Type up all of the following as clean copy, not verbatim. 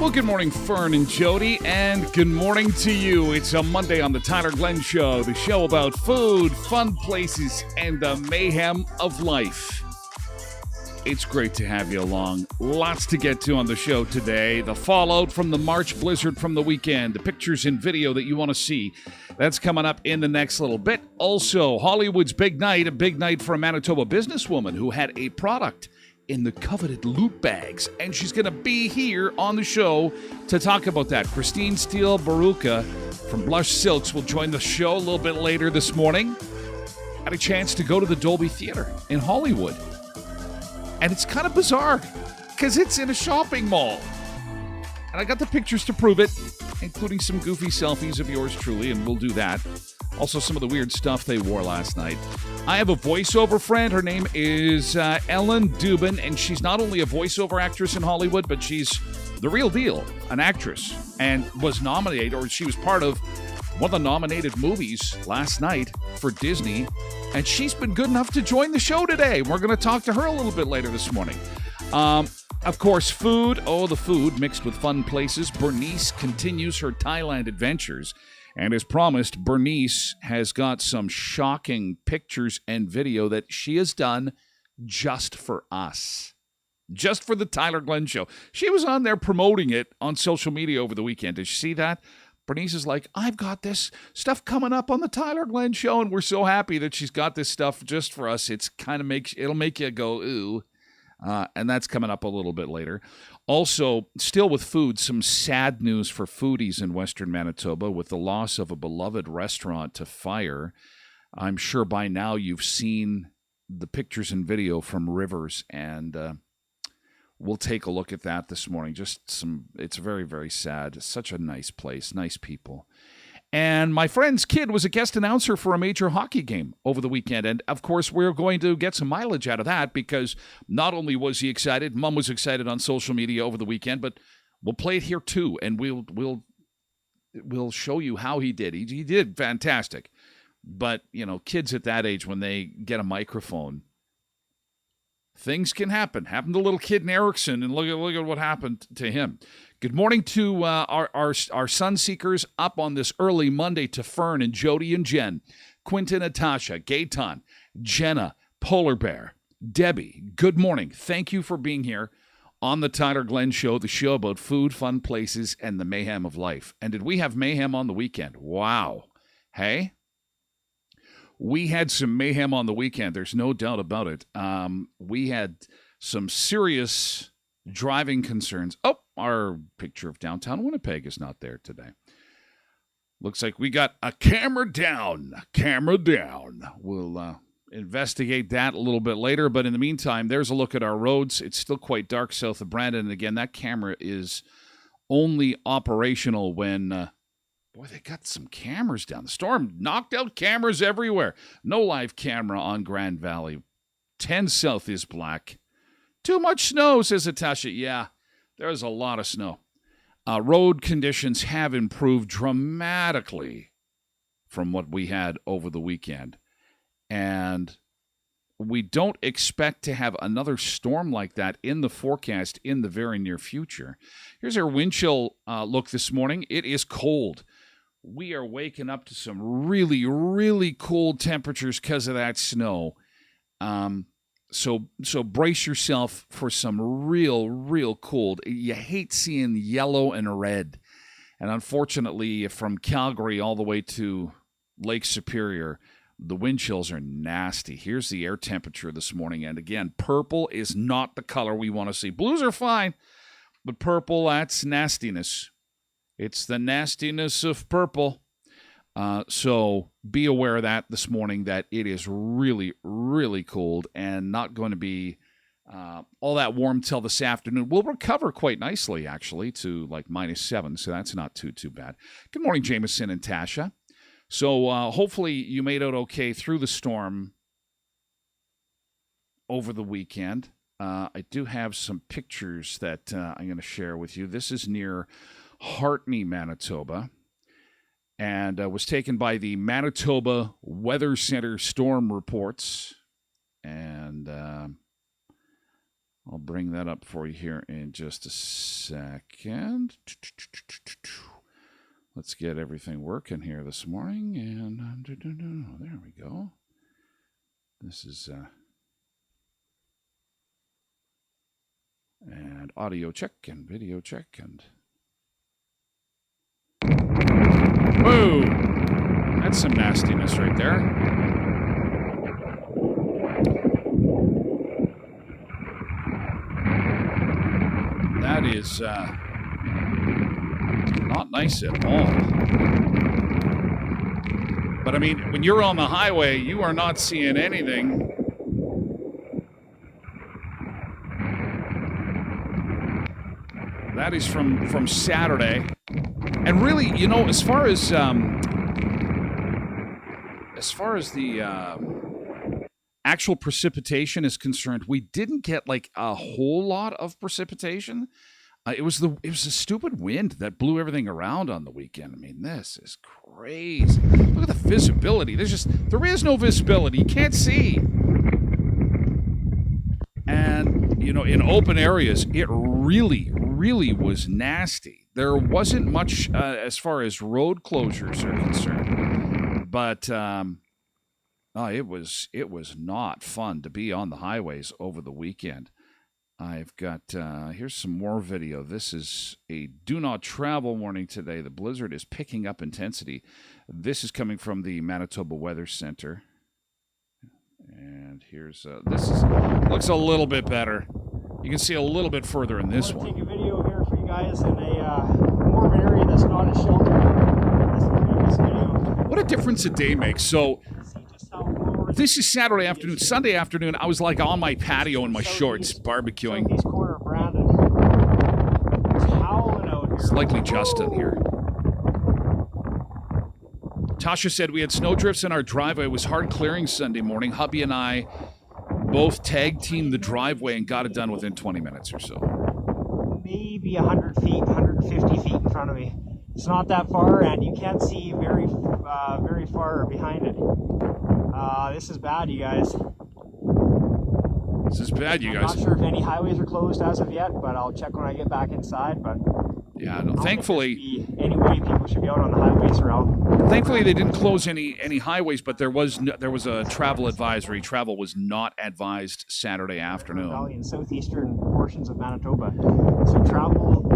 Well, good morning, Fern and Jody, and good morning to you. It's a Monday on the Tyler Glenn Show, the show about food, fun places, and the mayhem of life. It's great to have you along. Lots to get to on the show today. The fallout from the March blizzard from the weekend, the pictures and video that you want to see. That's coming up in the next little bit. Also, Hollywood's big night, a big night for a Manitoba businesswoman who had a product in the coveted loot bags, and she's going to be here on the show to talk about that. Christine Steele-Baruka from Blush Silks will join the show a little bit later this morning. Had a chance to go to the Dolby Theater in Hollywood, and it's kind of bizarre because it's in a shopping mall, and I got the pictures to prove it, including some goofy selfies of yours truly, and we'll do that. Also, some of the weird stuff they wore last night. I have a voiceover friend. Her name is Ellen Dubin, and she's not only a voiceover actress in Hollywood, but she's the real deal, an actress, and was nominated, or she was part of one of the nominated movies last night for Disney, and she's been good enough to join the show today. We're going to talk to her a little bit later this morning. Of course, food. Oh, the food mixed with fun places. Bernice continues her Thailand adventures. And as promised, Bernice has got some shocking pictures and video that she has done just for us. Just for the Tyler Glenn Show. She was on there promoting it on social media over the weekend. Did you see that? Bernice is like, I've got this stuff coming up on the Tyler Glenn Show, and we're so happy that she's got this stuff just for us. It'll make you go, ooh. And that's coming up a little bit later. Also, still with food, some sad news for foodies in Western Manitoba with the loss of a beloved restaurant to fire. I'm sure by now you've seen the pictures and video from Rivers, and we'll take a look at that this morning. It's very, very sad. Such a nice place, nice people. And my friend's kid was a guest announcer for a major hockey game over the weekend. And, of course, we're going to get some mileage out of that because not only was he excited, Mom was excited on social media over the weekend, but we'll play it here too, and we'll show you how he did. He did fantastic. But, kids at that age, when they get a microphone, things can happen. Happened to little kid in Erickson, and look at what happened to him. Good morning to our sun seekers up on this early Monday to Fern and Jody and Jen, Quinta, Natasha, Gaetan, Jenna, Polar Bear, Debbie. Good morning. Thank you for being here on the Tyler Glenn Show, the show about food, fun places, and the mayhem of life. And did we have mayhem on the weekend? Wow. Hey? We had some mayhem on the weekend. There's no doubt about it. We had some serious driving concerns. Oh, our picture of downtown Winnipeg is not there today. Looks like we got a camera down. Camera down. We'll investigate that a little bit later. But in the meantime, there's a look at our roads. It's still quite dark south of Brandon. And again, that camera is only operational when, boy, they got some cameras down. The storm knocked out cameras everywhere. No live camera on Grand Valley. 10 south is black. Too much snow, says Natasha. Yeah, there's a lot of snow. Road conditions have improved dramatically from what we had over the weekend. And we don't expect to have another storm like that in the forecast in the very near future. Here's our wind chill look this morning. It is cold. We are waking up to some really, really cold temperatures because of that snow. So brace yourself for some real cold. You hate seeing yellow and red. And unfortunately, from Calgary all the way to Lake Superior, the wind chills are nasty. Here's the air temperature this morning. And again, purple is not the color we want to see. Blues are fine, but purple, that's nastiness. It's the nastiness of purple. So be aware of that this morning, that it is really, really cold and not going to be all that warm till this afternoon. We'll recover quite nicely, actually, to like -7, so that's not too bad. Good morning, Jameson and Tasha. So hopefully you made out okay through the storm over the weekend. I do have some pictures that I'm going to share with you. This is near Hartney, Manitoba, and was taken by the Manitoba Weather Center storm reports. And I'll bring that up for you here in just a second. Let's get everything working here this morning. And there we go. This is and audio check and video check and whoa, that's some nastiness right there. That is not nice at all. But I mean, when you're on the highway, you are not seeing anything. That is from Saturday. And really, you know, as far as the actual precipitation is concerned, we didn't get like a whole lot of precipitation. It was a stupid wind that blew everything around on the weekend. I mean, this is crazy. Look at the visibility. There is no visibility. You can't see. And, you know, in open areas, it really was nasty. There wasn't much as far as road closures are concerned. But it was not fun to be on the highways over the weekend. I've got, here's some more video. This is a do not travel warning today. The blizzard is picking up intensity. This is coming from the Manitoba Weather Center. And here's, looks a little bit better. You can see a little bit further in this one. Take a video here for you guys in a more of an area that's not as sheltered as the previous video. What a difference a day makes. So, this is Saturday afternoon. Sunday afternoon, I was like on my patio in my shorts, barbecuing. Southeast corner of Brandon. It's howling out here. It's likely Justin here. Tasha said we had snowdrifts in our driveway. It was hard clearing Sunday morning. Hubby and I both tag teamed the driveway and got it done within 20 minutes or so. Maybe 100 feet, 150 feet in front of me. It's not that far, and you can't see very far behind it. This is bad, you guys. This is bad, you guys. I'm not sure if any highways are closed as of yet, but I'll check when I get back inside. But yeah, no, thankfully, anyway, people should be out on the highways around. Thankfully, they didn't close any highways, but there was a travel advisory. Travel was not advised Saturday afternoon. Valley and southeastern portions of Manitoba. So travel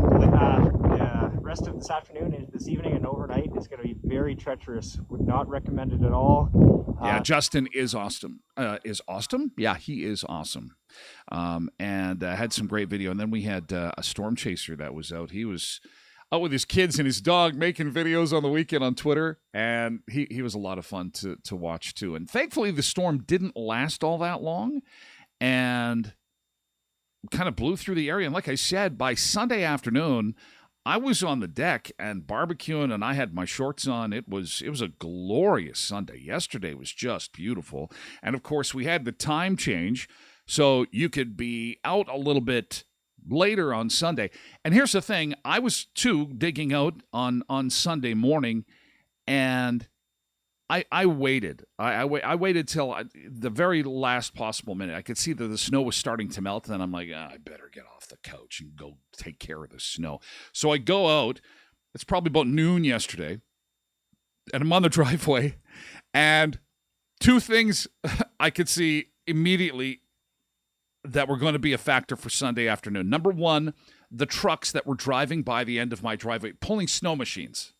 rest of this afternoon and this evening and overnight is going to be very treacherous. Would not recommend it at all. Yeah, Justin is awesome. Is awesome? Yeah, he is awesome. And had some great video. And then we had a storm chaser that was out. He was out with his kids and his dog making videos on the weekend on Twitter, and he was a lot of fun to watch too. And thankfully, the storm didn't last all that long, and kind of blew through the area. And like I said, by Sunday afternoon, I was on the deck and barbecuing, and I had my shorts on. It was a glorious Sunday. Yesterday was just beautiful. And, of course, we had the time change, so you could be out a little bit later on Sunday. And here's the thing. I was, too, digging out on Sunday morning, and I waited. I waited till the very last possible minute. I could see that the snow was starting to melt, and I'm like, I better get off the couch and go take care of the snow. So I go out. It's probably about noon yesterday, and I'm on the driveway, and two things I could see immediately that were going to be a factor for Sunday afternoon. Number one, the trucks that were driving by the end of my driveway, pulling snow machines,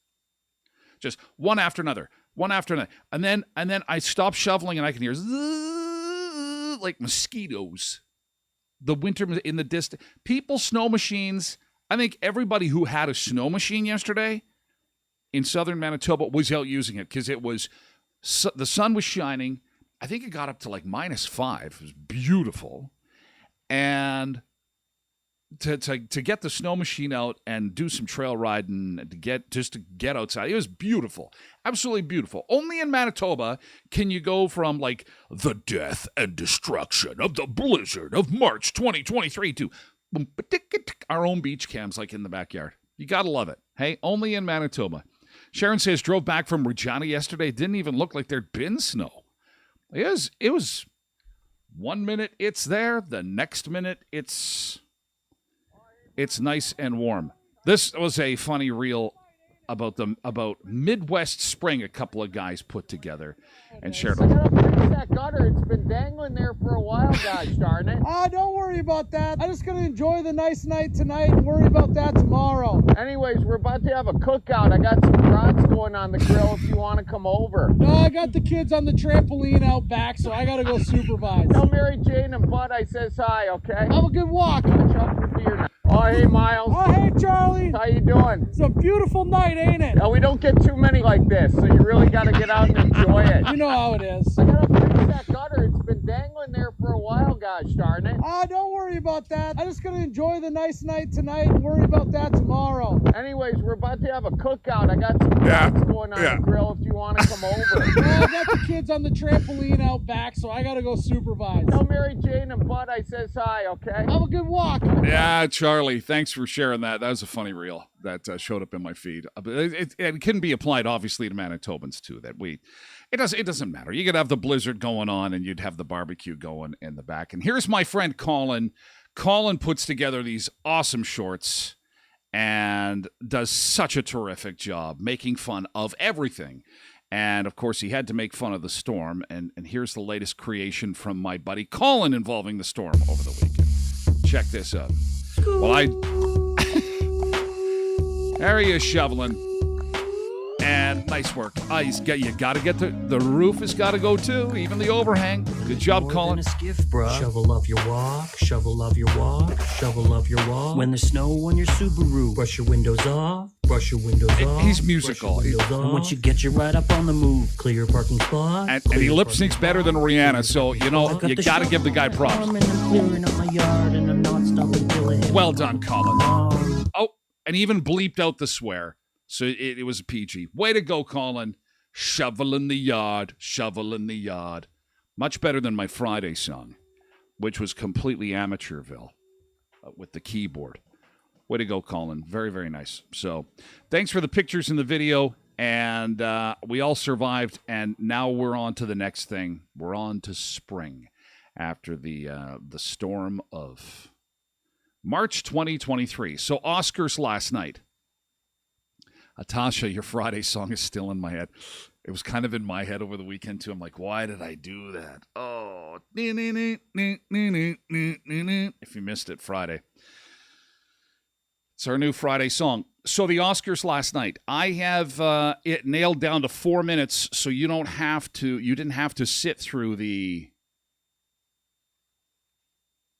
just one after another. One after another. And then I stop shoveling and I can hear zzz, like mosquitoes. The winter in the distance. People, snow machines. I think everybody who had a snow machine yesterday in southern Manitoba was out using it because the sun was shining. I think it got up to like -5. It was beautiful. And to get the snow machine out and do some trail riding and to get outside. It was beautiful. Absolutely beautiful. Only in Manitoba can you go from like the death and destruction of the blizzard of March 2023 to our own beach cams like in the backyard. You got to love it. Hey, only in Manitoba. Sharon says drove back from Regina yesterday. Didn't even look like there'd been snow. It was 1 minute it's there. The next minute it's nice and warm. This was a funny reel about Midwest spring a couple of guys put together and shared. I gotta fix that gutter. It's been dangling there for a while, gosh darn it. Don't worry about that. I'm just gonna enjoy the nice night tonight and worry about that tomorrow. Anyways, we're about to have a cookout. I got some brats going on the grill if you want to come over. No, I got the kids on the trampoline out back, so I gotta go supervise. Tell Mary Jane and Bud I says hi, okay? Have a good walk. Watch out for deer now. Oh, hey, Miles. Oh, hey, Charlie. How you doing? It's a beautiful night, ain't it? Now, we don't get too many like this, so you really got to get out and enjoy it. You know how it is. I gotta fix that gutter. It's been dangling there for a while, gosh darn it. Don't worry about that. I'm just gonna enjoy the nice night tonight and worry about that tomorrow. Anyways, we're about to have a cookout. I got some brats going on the grill if you want to come over. No, I got the kids on the trampoline out back, so I gotta go supervise. Tell Mary Jane and Bud I says hi, okay? Have a good walk. Yeah, Charlie, thanks for sharing that. That was a funny reel that showed up in my feed. It can be applied, obviously, to Manitobans, too. It doesn't matter. You could have the blizzard going on, and you'd have the barbecue going in the back. And here's my friend Colin. Colin puts together these awesome shorts and does such a terrific job making fun of everything. And, of course, he had to make fun of the storm. And here's the latest creation from my buddy Colin involving the storm over the weekend. Check this out. Well, there he is shoveling. And nice work. You got to get the roof has got to go too, even the overhang. Good job, Colin. Skiff, bro. Shovel up your walk, shovel up your walk, shovel up your walk. When there's snow on your Subaru, brush your windows off, brush your windows off. He's musical. And once you get you right up on the move, clear your parking spot. And he lip syncs better than Rihanna, so you got to give the guy props. And I'm clearing up my yard and I'm not stopping till I hit Well done, Colin. Oh, and even bleeped out the swear. So it was a PG. Way to go, Colin. Shovel in the yard, shovel in the yard. Much better than my Friday song, which was completely amateurville with the keyboard. Way to go, Colin. Very, very nice. So thanks for the pictures and the video. And we all survived. And now we're on to the next thing. We're on to spring after the storm of March 2023. So Oscars last night. Atasha, your Friday song is still in my head. It was kind of in my head over the weekend, too. I'm like, why did I do that? Oh. If you missed it, Friday. It's our new Friday song. So the Oscars last night. I have it nailed down to 4 minutes, so you didn't have to sit through the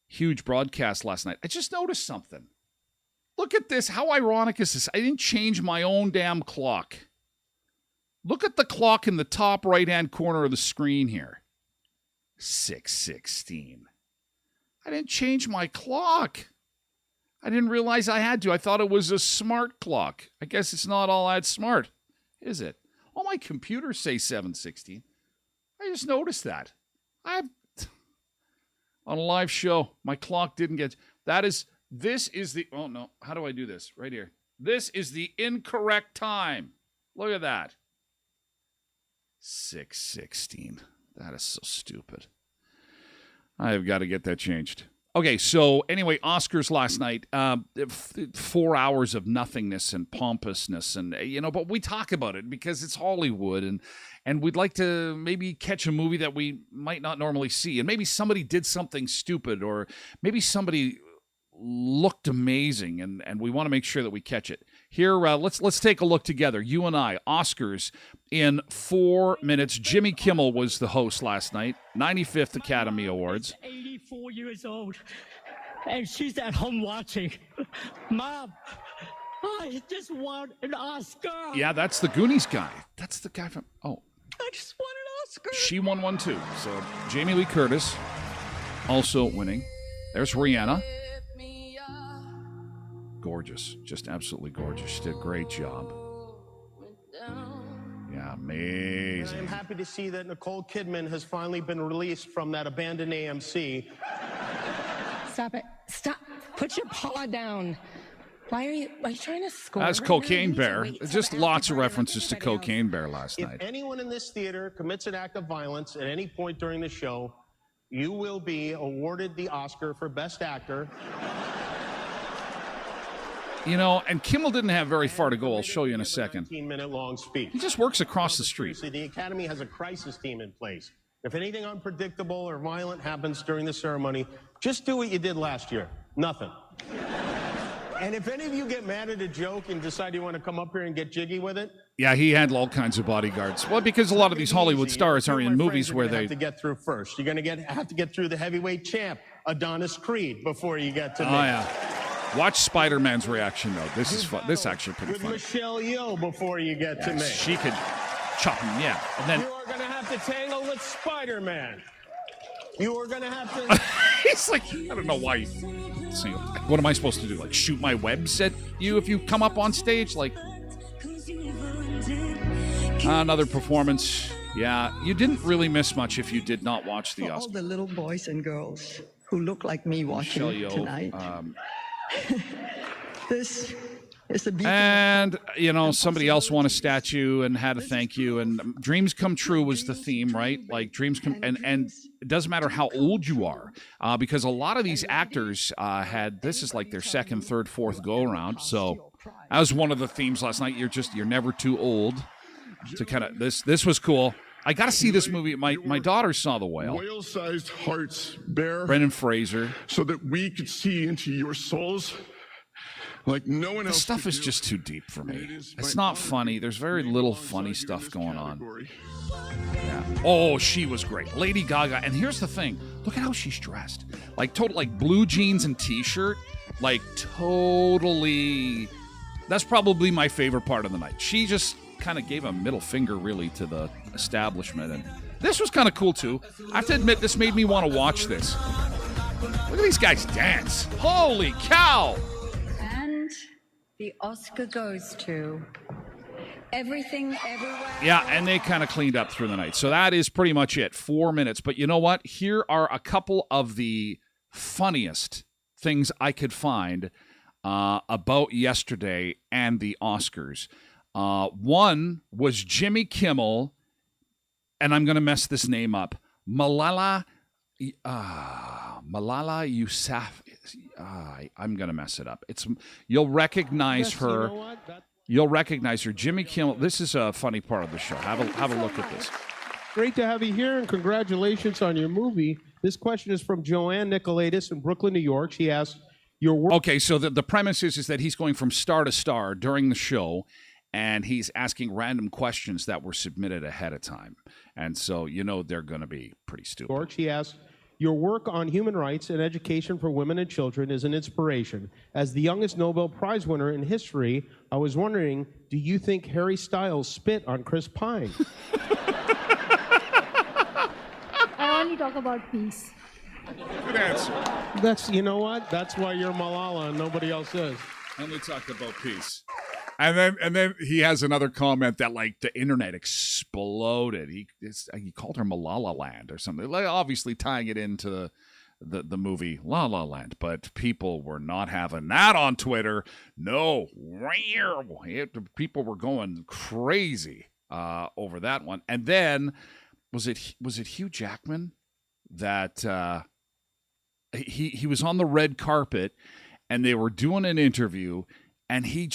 huge broadcast last night. I just noticed something. Look at this. How ironic is this? I didn't change my own damn clock. Look at the clock in the top right-hand corner of the screen here. 6:16. I didn't change my clock. I didn't realize I had to. I thought it was a smart clock. I guess it's not all that smart, is it? All my computers say 7:16. I just noticed that. On a live show, my clock didn't get... This is the... Oh, no. How do I do this? Right here. This is the incorrect time. Look at that. 6:16. That is so stupid. I've got to get that changed. Okay, so anyway, Oscars last night, 4 hours of nothingness and pompousness, and but we talk about it because it's Hollywood, and we'd like to maybe catch a movie that we might not normally see, and maybe somebody did something stupid, or maybe somebody looked amazing, and we want to make sure that we catch it. Here, let's take a look together. You and I, Oscars in 4 minutes. Jimmy Kimmel was the host last night, 95th Academy Awards. 84 years old, and she's at home watching. Mom, I just want an Oscar. Yeah, that's the Goonies guy. That's the guy from... Oh. I just want an Oscar. She won one, too. So Jamie Lee Curtis also winning. There's Rihanna. Gorgeous. Just absolutely gorgeous. She did a great job. Yeah, amazing. I'm happy to see that Nicole Kidman has finally been released from that abandoned AMC. Stop it. Stop. Put your paw down. Why are you trying to score? That's Cocaine Bear. Just lots of references to Cocaine Bear last night. If anyone in this theater commits an act of violence at any point during the show, you will be awarded the Oscar for Best Actor. And Kimmel didn't have very far to go. I'll show you in a second. 19-minute long speech. He just works across the street. The Academy has a crisis team in place. If anything unpredictable or violent happens during the ceremony, just do what you did last year. Nothing. And if any of you get mad at a joke and decide you want to come up here and get jiggy with it. Yeah, he had all kinds of bodyguards. Well, because a lot of these Hollywood stars are in movies where they... have to get through first. You're going to have to get through the heavyweight champ, Adonis Creed, before you get to me. Oh, yeah. Watch Spider-Man's reaction, though. This is fun. This is actually pretty with funny. Michelle Yeoh before you get to me. She could chop him, yeah. And then you are going to have to tangle with Spider-Man. You are going to have to... He's like, I don't know why. What am I supposed to do? Like, shoot my webs at you if you come up on stage? Like, another performance. Yeah, you didn't really miss much if you did not watch the Oscars. All the little boys and girls who look like me watching tonight. This is a beautiful... And, somebody else won a statue and had a thank you. And Dreams Come True was the theme, right? Like, dreams come... And it doesn't matter how old you are, because a lot of these actors this is like their second, third, fourth go-around. So that was one of the themes last night. You're never too old to kind of... This was cool. I got to see this movie. My daughter saw The Whale. Whale-sized hearts bear. Brendan Fraser. So that we could see into your souls like no one else. This stuff is just too deep for me. It's not funny. There's very little funny stuff going on. Yeah. Oh, she was great. Lady Gaga. And here's the thing. Look at how she's dressed. Like blue jeans and t-shirt. Like totally. That's probably my favorite part of the night. She just kind of gave a middle finger really to the establishment, and this was kind of cool too. I have to admit, this made me want to watch this. Look at these guys dance. Holy cow. And the Oscar goes to Everything Everywhere. Yeah, and they kind of cleaned up through the night. So that is pretty much it. 4 minutes. But you know what? Here are a couple of the funniest things I could find about yesterday and the Oscars. One was Jimmy Kimmel, and I'm going to mess this name up. Malala Yousafzai. I'm going to mess it up. You'll recognize her. You'll recognize her. Jimmy Kimmel. This is a funny part of the show. Have a look at this. Great to have you here, and congratulations on your movie. This question is from Joanne Nicolaitis in Brooklyn, New York. She asks, your work... Okay, so the premise is that he's going from star to star during the show, and he's asking random questions that were submitted ahead of time. And so, they're going to be pretty stupid. She asks, Your work on human rights and education for women and children is an inspiration. As the youngest Nobel Prize winner in history, I was wondering, do you think Harry Styles spit on Chris Pine? I only talk about peace. Good answer. That's, you know what? That's why you're Malala and nobody else is. Only talk about peace. And then he has another comment that like the internet exploded. He called her Malala Land or something, like obviously tying it into the movie La La Land. But people were not having that on Twitter. No, people were going crazy over that one. And then was it Hugh Jackman that he was on the red carpet and they were doing an interview. And he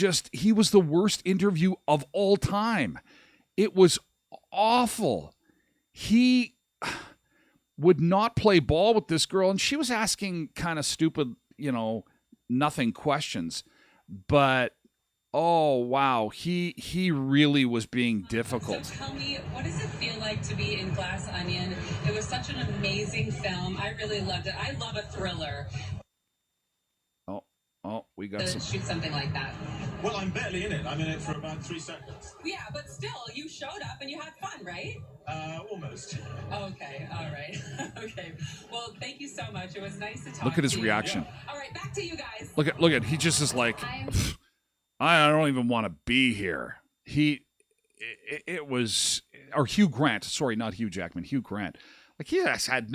was the worst interview of all time. It was awful. He would not play ball with this girl, and she was asking kind of stupid, nothing questions. But, oh, wow, he really was being difficult. So tell me, what does it feel like to be in Glass Onion? It was such an amazing film. I really loved it. I love a thriller. Oh, we got shoot something like that. Well, I'm barely in it. I'm in it for about 3 seconds. Yeah, but still, you showed up and you had fun, right? Almost. Okay, all right. Okay. Well, thank you so much. It was nice to talk to you. Look at his reaction. Yeah. All right, back to you guys. Look at he just is like, I don't even want to be here. It was, or Hugh Grant. Sorry, not Hugh Jackman. Hugh Grant. Like he just had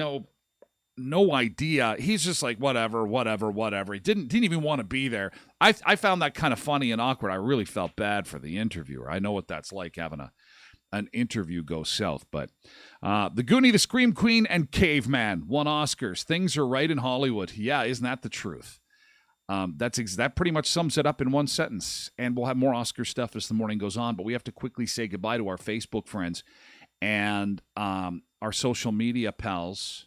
no idea. He's just like, whatever. He didn't even want to be there. I found that kind of funny and awkward. I really felt bad for the interviewer. I know what that's like having an interview go south. But The Goonie, the Scream Queen, and Caveman won Oscars. Things are right in Hollywood. Yeah, isn't that the truth? That pretty much sums it up in one sentence. And we'll have more Oscar stuff as the morning goes on. But we have to quickly say goodbye to our Facebook friends and our social media pals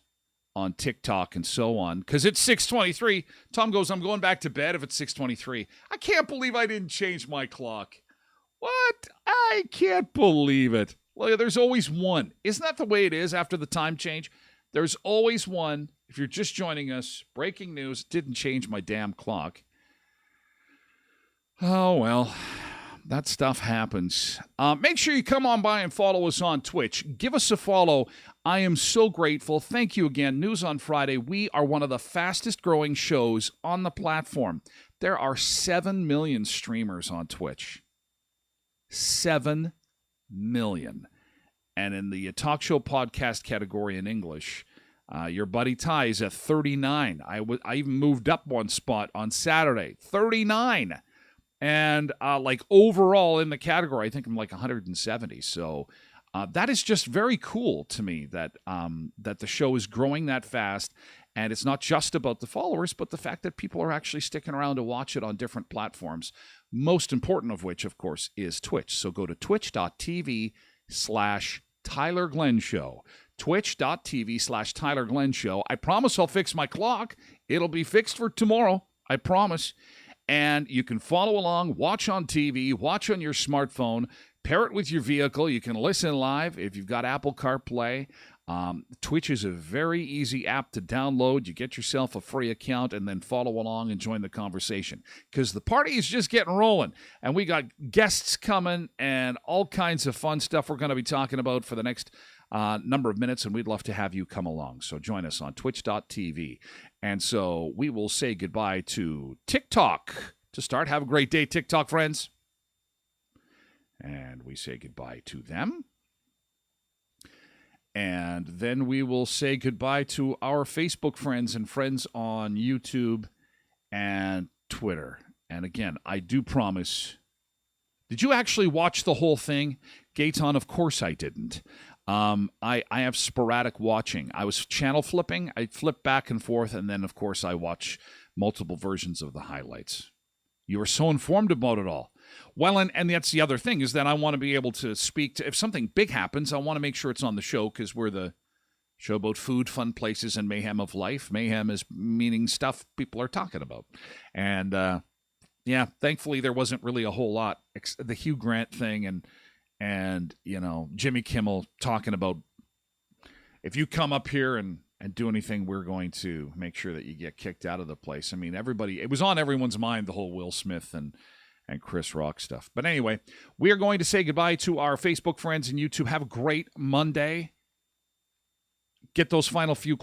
on TikTok and so on, because it's 6:23. Tom goes, I'm going back to bed if it's 6:23. I can't believe I didn't change my clock. What? I can't believe it. Look, there's always one. Isn't that the way it is after the time change? There's always one. If you're just joining us, breaking news, didn't change my damn clock. Oh, well, that stuff happens. Make sure you come on by and follow us on Twitch. Give us a follow. I am so grateful. Thank you again. News on Friday. We are one of the fastest growing shows on the platform. There are 7 million streamers on Twitch. 7 million. And in the talk show podcast category in English, your buddy Ty is at 39. I even moved up one spot on Saturday. 39. And like overall in the category, I think I'm like 170. So that is just very cool to me that the show is growing that fast. And it's not just about the followers, but the fact that people are actually sticking around to watch it on different platforms. Most important of which, of course, is Twitch. So go to twitch.tv/Tyler Glenn Show. Twitch.tv/Tyler Glenn Show. I promise I'll fix my clock. It'll be fixed for tomorrow. I promise. And you can follow along, watch on TV, watch on your smartphone, pair it with your vehicle. You can listen live if you've got Apple CarPlay. Twitch is a very easy app to download. You get yourself a free account and then follow along and join the conversation because the party is just getting rolling. And we got guests coming and all kinds of fun stuff we're going to be talking about for the next number of minutes, and we'd love to have you come along. So join us on twitch.tv. And so we will say goodbye to TikTok to start. Have a great day, TikTok friends. And we say goodbye to them. And then we will say goodbye to our Facebook friends and friends on YouTube and Twitter. And again, I do promise. Did you actually watch the whole thing? Gaetan, of course I didn't. I have sporadic watching. I was channel flipping. I flip back and forth, and then, of course, I watch multiple versions of the highlights. You are so informed about it all. Well, and that's the other thing is that I want to be able to speak to, if something big happens, I want to make sure it's on the show because we're the show about food, fun places, and mayhem of life. Mayhem is meaning stuff people are talking about. And, yeah, thankfully there wasn't really a whole lot. The Hugh Grant thing and you know, Jimmy Kimmel talking about if you come up here and and do anything, we're going to make sure that you get kicked out of the place. I mean, it was on everyone's mind, the whole Will Smith and Chris Rock stuff. But anyway, we are going to say goodbye to our Facebook friends and YouTube. Have a great Monday. Get those final few